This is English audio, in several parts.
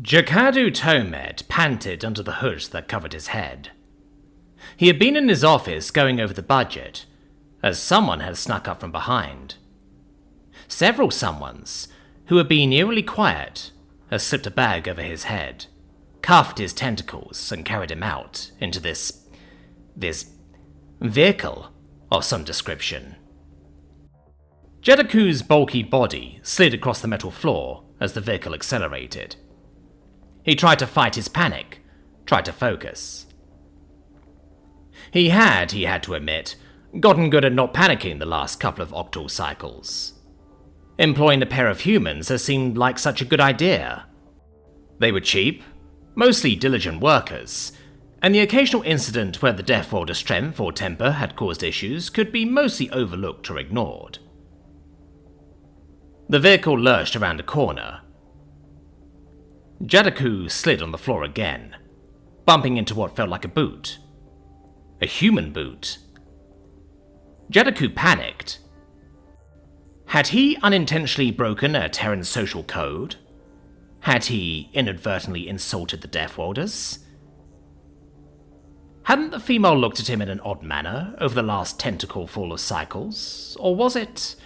Jakadu Tomed panted under the hood that covered his head. He had been in his office going over the budget, as someone had snuck up from behind. Several someones, who had been eerily quiet, had slipped a bag over his head, cuffed his tentacles, and carried him out into this vehicle of some description. Jadaku's bulky body slid across the metal floor as the vehicle accelerated. He tried to fight his panic, tried to focus. He had to admit, gotten good at not panicking the last couple of octal cycles. Employing a pair of humans has seemed like such a good idea. They were cheap, mostly diligent workers, and the occasional incident where the Death Warder's strength or temper had caused issues could be mostly overlooked or ignored. The vehicle lurched around a corner. Jadaku slid on the floor again, bumping into what felt like a boot. A human boot. Jadaku panicked. Had he unintentionally broken a Terran social code? Had he inadvertently insulted the Death Warders? Hadn't the female looked at him in an odd manner over the last tentacle full of cycles? Or was it...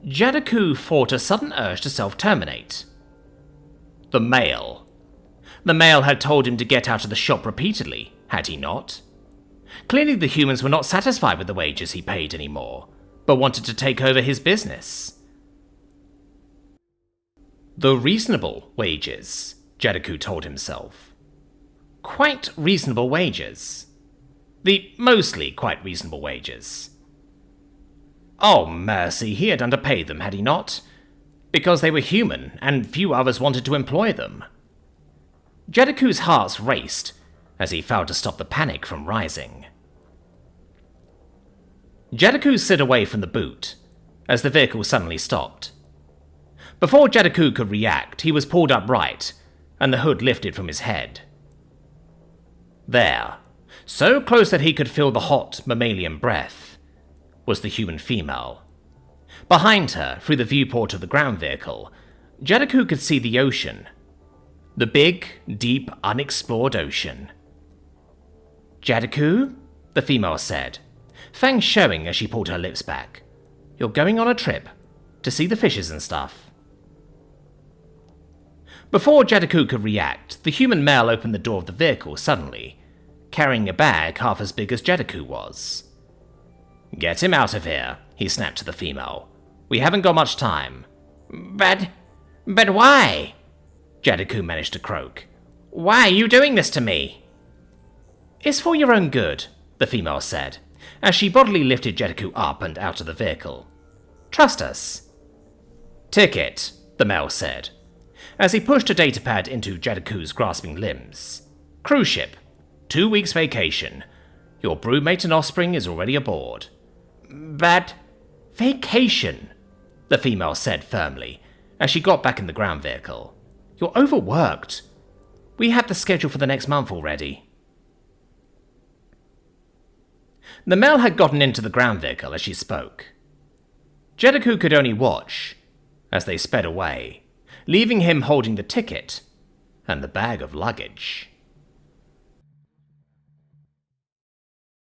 Jadaku fought a sudden urge to self-terminate. The male. The male had told him to get out of the shop repeatedly, had he not? Clearly the humans were not satisfied with the wages he paid anymore, but wanted to take over his business. The reasonable wages, Jadaku told himself. Quite reasonable wages. The mostly quite reasonable wages. Oh, mercy, he had underpaid them, had he not? Because they were human, and few others wanted to employ them. Jadaku's heart raced as he failed to stop the panic from rising. Jadaku slid away from the boot as the vehicle suddenly stopped. Before Jadaku could react, he was pulled upright, and the hood lifted from his head. There, so close that he could feel the hot mammalian breath, was the human female. Behind her, through the viewport of the ground vehicle, Jadaku could see the ocean. The big, deep, unexplored ocean. Jadaku? The female said, fangs showing as she pulled her lips back. You're going on a trip, to see the fishes and stuff. Before Jadaku could react, the human male opened the door of the vehicle suddenly, carrying a bag half as big as Jadaku was. Get him out of here, he snapped to the female. We haven't got much time. But why? Jadaku managed to croak. Why are you doing this to me? It's for your own good, the female said, as she bodily lifted Jadaku up and out of the vehicle. Trust us. Ticket, the male said, as he pushed a datapad into Jadaku's grasping limbs. Cruise ship. 2 weeks vacation. Your brewmate and offspring is already aboard. But... Vacation, the female said firmly, as she got back in the ground vehicle. You're overworked. We have the schedule for the next month already. The male had gotten into the ground vehicle as she spoke. Jadaku could only watch as they sped away, leaving him holding the ticket and the bag of luggage.